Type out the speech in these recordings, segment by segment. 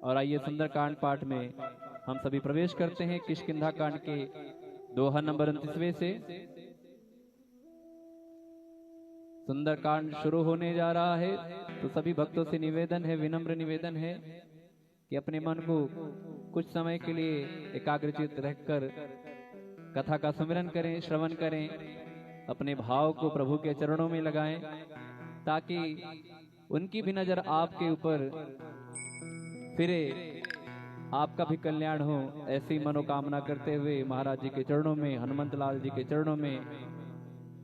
और आइए सुंदरकांड पाठ में हम सभी प्रवेश करते हैं। किष्किंधा कांड के दोहा नंबर 29वें से सुंदरकांड शुरू होने जा रहा है। तो सभी भक्तों से निवेदन है, विनम्र निवेदन है कि अपने मन को कुछ समय के लिए एकाग्रचित रहकर कथा का सुमिरन करें, श्रवण करें, अपने भाव को प्रभु के चरणों में लगाएं ताकि उनकी भी नजर आपके ऊपर फिरे, आपका भी कल्याण हो। ऐसी मनोकामना करते हुए महाराज जी के चरणों में, हनुमंत लाल जी के चरणों में,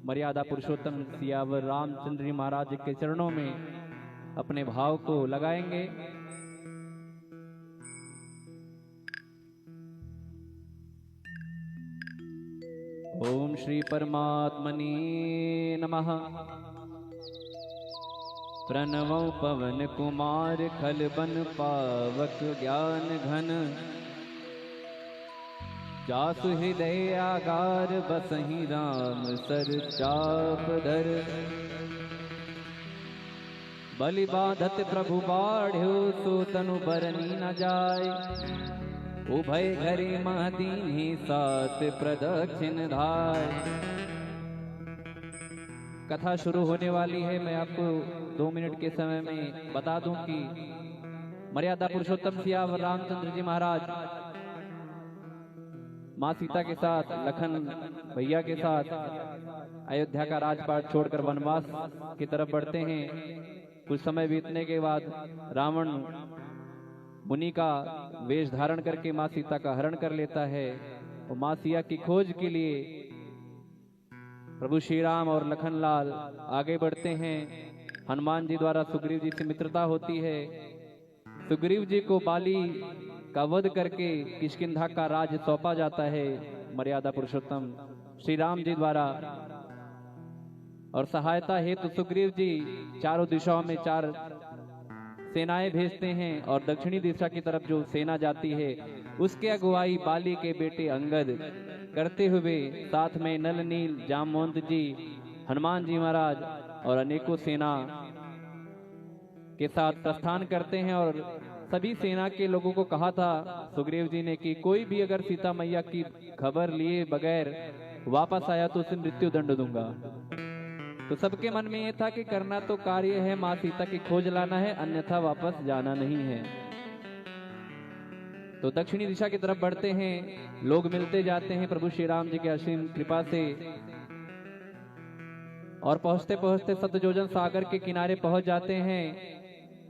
मर्यादा पुरुषोत्तम सियावर रामचंद्र जी महाराज जी के चरणों में अपने भाव को लगाएंगे। ओम श्री परमात्मने नमः। प्रणवो पवन कुमार खल बन पावक ज्ञान घन, जासु हृदय आगार बसहि राम सर चाप धर। बलि बाधत प्रभु बाढ़ो सो तनु बरनी न जाय, उभय घरे महदीन्हि सात प्रदक्षिण धाय। कथा शुरू होने वाली है। मैं आपको 2 मिनट के समय में बता दूं कि मर्यादा पुरुषोत्तम सियावर रामचंद्र जी महाराज माँ सीता के साथ, लखन भैया के साथ अयोध्या का राजपाट छोड़कर वनवास की तरफ बढ़ते हैं। कुछ समय बीतने के बाद रावण मुनि का वेश धारण करके माँ सीता का हरण कर लेता है। और माँ सीता की खोज के लिए प्रभु श्री राम और लखनलाल आगे बढ़ते हैं। हनुमान जी द्वारा सुग्रीव जी से मित्रता होती है। सुग्रीव जी को बाली का वध करके किष्किंधा का राज सौंपा जाता है मर्यादा पुरुषोत्तम श्री राम जी द्वारा। और सहायता हेतु तो सुग्रीव जी चारों दिशाओं में 4 सेनाएं भेजते हैं और दक्षिणी दिशा की तरफ जो सेना जाती है उसके अगुवाई बाली के बेटे अंगद करते हुए साथ में नल नील जामवंत जी, हनुमान जी महाराज और अनेकों सेना के साथ प्रस्थान करते हैं। और सभी सेना के लोगों को कहा था सुग्रीव जी ने कि कोई भी अगर सीता मैया की खबर लिए बगैर वापस आया तो उसे मृत्यु दंड दूंगा। तो सबके मन में यह था कि करना तो कार्य है, माँ सीता की खोज लाना है, अन्यथा वापस जाना नहीं है। तो दक्षिणी दिशा की तरफ बढ़ते हैं। लोग मिलते जाते हैं प्रभु श्री राम जी के असीम कृपा से। और पहुंचते पहुंचते सतजोजन सागर के किनारे पहुंच जाते हैं।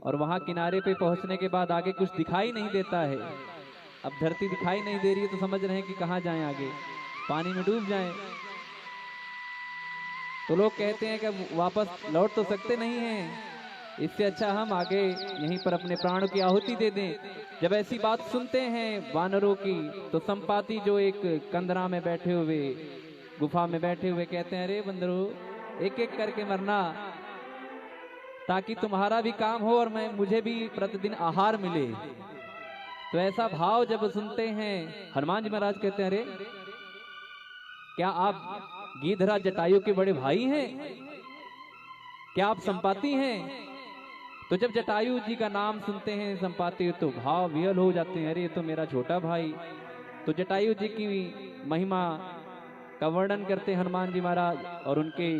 और वहां किनारे पे पहुंचने के बाद आगे कुछ दिखाई नहीं देता है। अब धरती दिखाई नहीं दे रही है तो समझ रहे हैं कि कहां जाएं, आगे पानी में डूब जाएं। तो लोग कहते हैं कि वापस लौट तो सकते नहीं हैं, इससे अच्छा हम आगे यहीं पर अपने प्राणों की आहुति दे दें। जब ऐसी बात सुनते हैं वानरों की तो संपाति जो एक कंदरा में बैठे हुए, गुफा में बैठे हुए कहते हैं, अरे बंदरो एक एक करके मरना ताकि तुम्हारा भी काम हो और मुझे भी प्रतिदिन आहार मिले। तो ऐसा भाव जब सुनते हैं हनुमान जी महाराज कहते हैं, अरे क्या आप गिद्धराज जटायु के बड़े भाई हैं? क्या आप संपाति हैं? तो जब जटायु जी का नाम सुनते हैं संपाति तो भाव विहल हो जाते हैं, अरे ये तो मेरा छोटा भाई। तो जटायु जी की महिमा का वर्णन करते हनुमान जी महाराज और उनके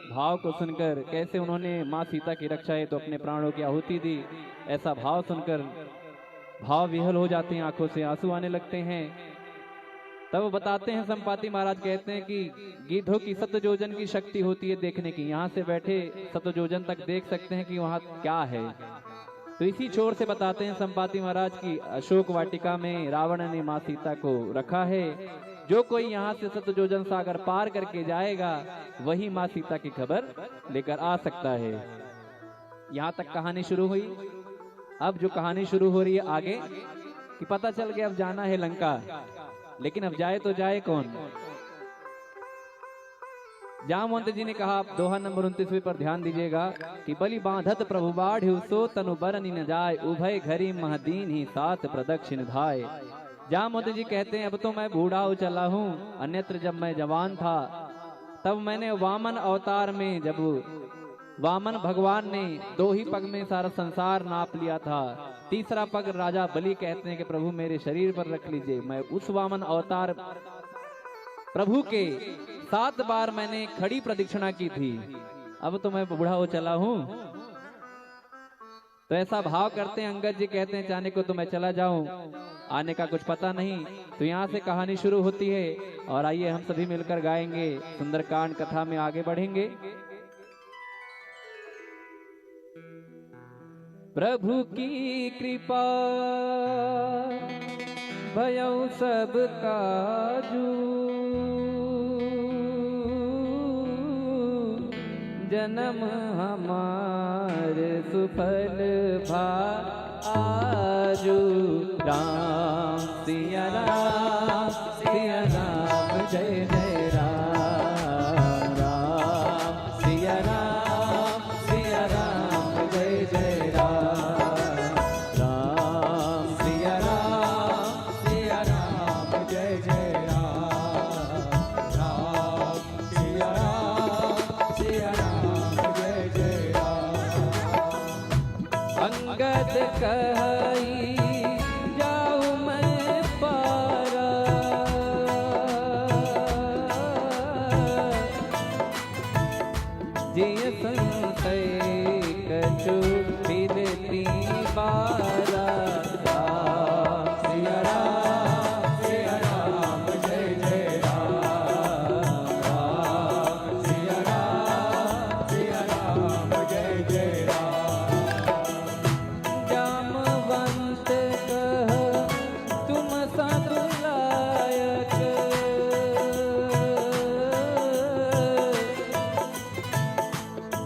भाव को सुनकर कैसे उन्होंने माँ सीता की रक्षा है तो अपने प्राणों की आहुति दी। ऐसा भाव सुनकर भाव विहल हो जाते हैं, आंखों से आंसू आने लगते हैं। तब बताते हैं संपाति महाराज कहते हैं कि गिद्धों की सतजोजन की शक्ति होती है देखने की। यहाँ से बैठे सतजोजन तक देख सकते हैं कि वहाँ क्या है। तो इसी छोर से बताते हैं संपाति महाराज की अशोक वाटिका में रावण ने माँ सीता को रखा है। जो कोई यहाँ से सतजोजन सागर पार करके जाएगा वही माँ सीता की खबर लेकर आ सकता है। यहाँ तक कहानी शुरू हुई। अब जो कहानी शुरू हो रही है आगे कि पता चल गया अब जाना है लंका, लेकिन अब जाए तो जाए कौन। जामवंत जी ने कहा, दोहा नंबर 29 पर ध्यान दीजिएगा कि बलि बांधत प्रभु बाढ़ सो तनु बरनी न जाय, उभय घरी महदीन्हि सात प्रदक्षिण धाय। जामवंत जी कहते हैं अब तो मैं बूढ़ा हो चला हूँ, अन्यत्र जब मैं जवान था तब मैंने वामन अवतार में, जब वामन भगवान ने 2 ही पग में सारा संसार नाप लिया था, तीसरा पग राजा बलि कहते हैं कि प्रभु मेरे शरीर पर रख लीजिए। मैं उस वामन अवतार प्रभु के 7 बार मैंने खड़ी प्रदक्षिणा की थी, अब तो मैं बूढ़ा हो चला हूं। तो ऐसा भाव करते हैं अंगद जी, कहते हैं जाने को तो मैं चला जाऊं, आने का कुछ पता नहीं। तो यहाँ से कहानी शुरू होती है और आइए हम सभी मिलकर गाएंगे, सुंदरकांड कथा में आगे बढ़ेंगे। प्रभु की कृपा भयउ सब काजू, जन्म हमार सुफल भा आजू। राम सिया राम सिया राम जय जय राम, राम सिया राम जय जय राम, राम सिया राम जय जय राम, राम सिया राम जय जय राम। अंगद कही जाऊं मैं पारा, जिय संशय कछु फिरती बारा। राम सिया राम जय जय राम, राम सिया राम जय जय राम। जामवंत कह तुम सब लायक,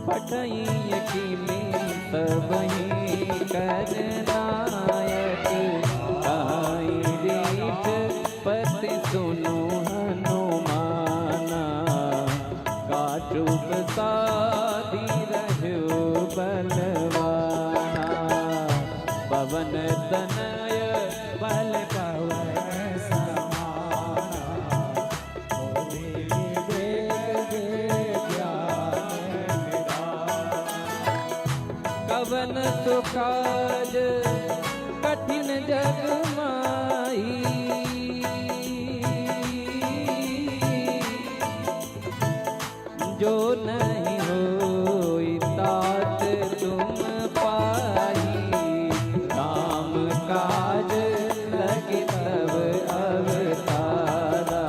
पठई की में सबही कर नायक। आई रीठ पति सुनो हनुमाना, काटू साधी रहो बलवाना। पवन तनय बल पवन समाना, कवन सुखाज कठिन जग माही, जो नहीं होई तात तुम पाई। काम काज लगे तब अवतारा,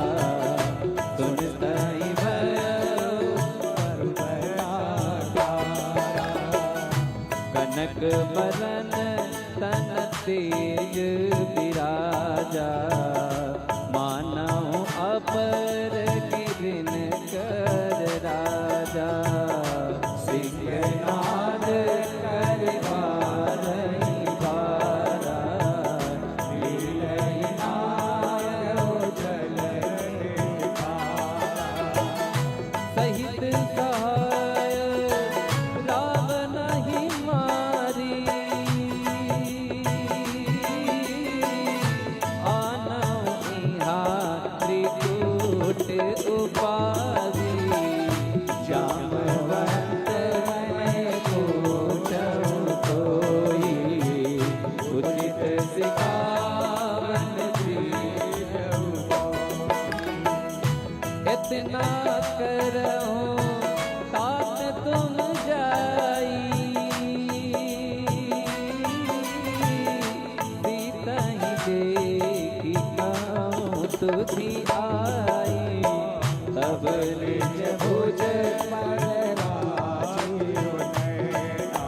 सुन तई भयो कनक बरन तन तेज विराजा। मानव अपर गिरिन कर राजा, सिंहनाद कर बारही बारा। लीलय नायो जल सहित सहाय रावण ही मारी। आनौ इहा त्रिकूट उपाधि, जामवंत मैं पूछऊं कोई। उचित सिखावन इतना करऊं तात तुम जाई। सीतहि देखी कहूं तुझी आई, तब निज भुज पर राजीव नैना।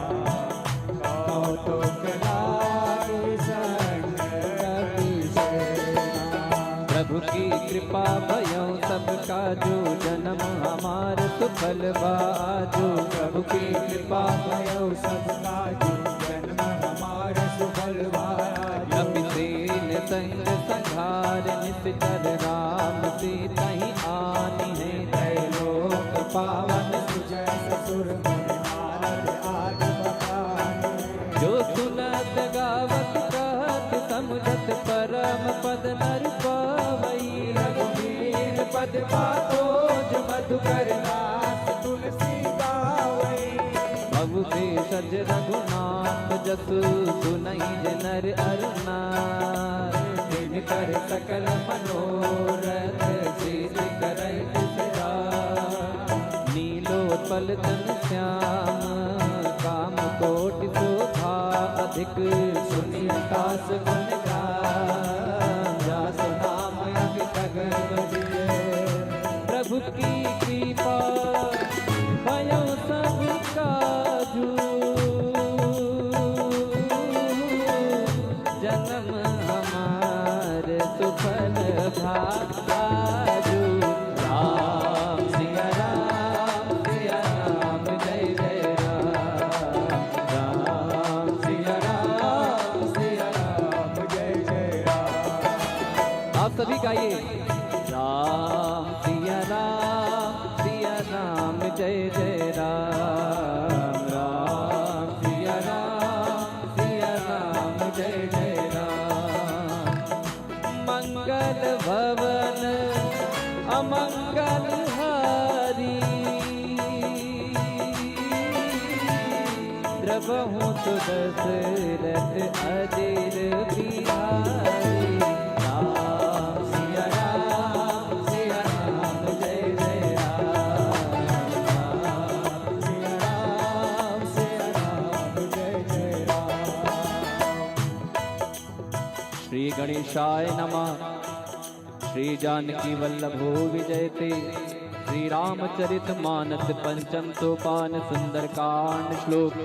कौतुक लागी संग कपि सेना। प्रभु की कृपा भयउ सब काजू, जन्म हमार सुफल बाजू। प्रभु की कृपा भयउ सब काजू, जन्म हमार सुफल बाजू। कपिसेन संग संघार निश्चर, राम सीता ही आनी है त्रैलोक पावन। सुजय ससुर नारद आदि बखानी, जो सुनत गावत कहत समझत परम पद नर पावई। रघुवीर पद पातोज मधुकर नाथ तुलसी गावई। भव से सज निज रघुनाथ जसु सुनहि जे नर अर नार। दिन कर सकल मनोरथ सिद्धि करई सदा। नीलोत्पल तन श्याम काम कोटि शोभा। अधिक सुनि आकाश गुण गान। जासु नाम अमित गगन बजिए। प्रभु की कृपा भयो सब काजू। जन्म हमार सुफल भाग्यु। राम सिया राम जय जय राम। राम सिया राम जय जय राम। आप सभी गाइए। राम सिया राम जय जय राम। राम सिया राम जय जय राम। मंगल भवन अमंगल हारी। द्रवहु तो दशरथ अदिर बिहारी। राम सिया राम जय जय राम। राम सिया राम जय जय राम। श्री गणेशाय नमः। श्री जानकी वल्लभो विजयते। श्री रामचरित मानस पंचम सोपान सुंदरकांड श्लोक।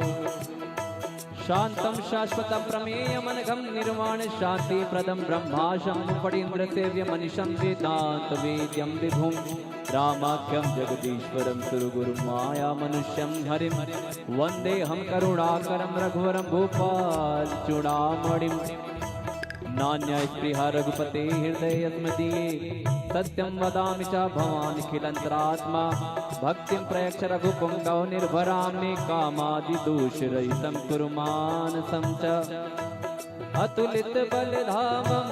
शांतम शाश्वतम प्रमेयमनघम निर्वाण शांति प्रदम ब्रह्माशं फणीन्द्र सेव्य मनीषं वेदांत वेद्यं विभुं। रामाख्यं जगदीश्वरं सुरगुरुं माया मनुष्यं हरिं। वंदेहं करुणाकरं रघुवरं भूपाल चूड़ामणिं। नान्यस्पृहा रघुपते हृदय स्मदीये। सत्यं वदामि च भवानिखिलन्तरात्मा। भक्तिं प्रयच्छ रघुपुङ्गौ निर्भरां मे कामादिदोषरहितं कुरु मानसं च। अतुलित बलधामं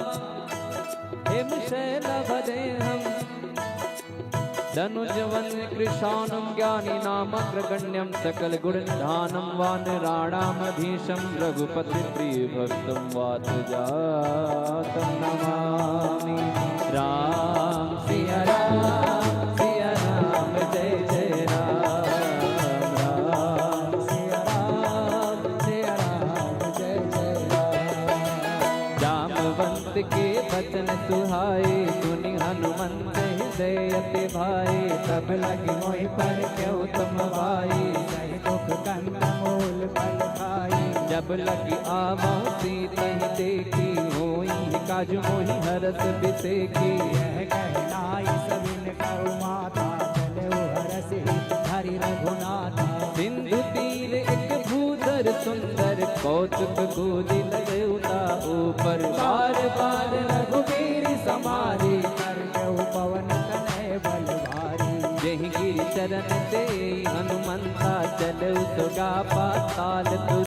हिमशैलभदेहं। धनुजवन कृशानं ज्ञानिनामग्रगण्यं। सकलगुणनिधानं वानराणामधीशं। रघुपति प्रियभक्तं वातजातं नमामि। राम सिया राम जय जय राम। राम सिया राम जय जय राम। जामवंत के वचन सुहाए। सुनि हनुमंत हृदय अति भाई। तब लगी मोहि पर क्यों तुम भाई। सहि दुख कंद मूल फल खाई। जब लगी आवहु सीतहि देखी। होई काजु मोहि हरस बिसेकी। यह कहनाई सबिन कहु माता। चले हरसि हरि रघुनाथा। सिंधु तीर एक भूधर सुंदर। कौतुक गोदी लउता ऊपर। बार बार रघुवीर समारी। पवन तनय बल भारी। जहि गिरि चरण से हनुमंता। चलऊ सुगा पाताल।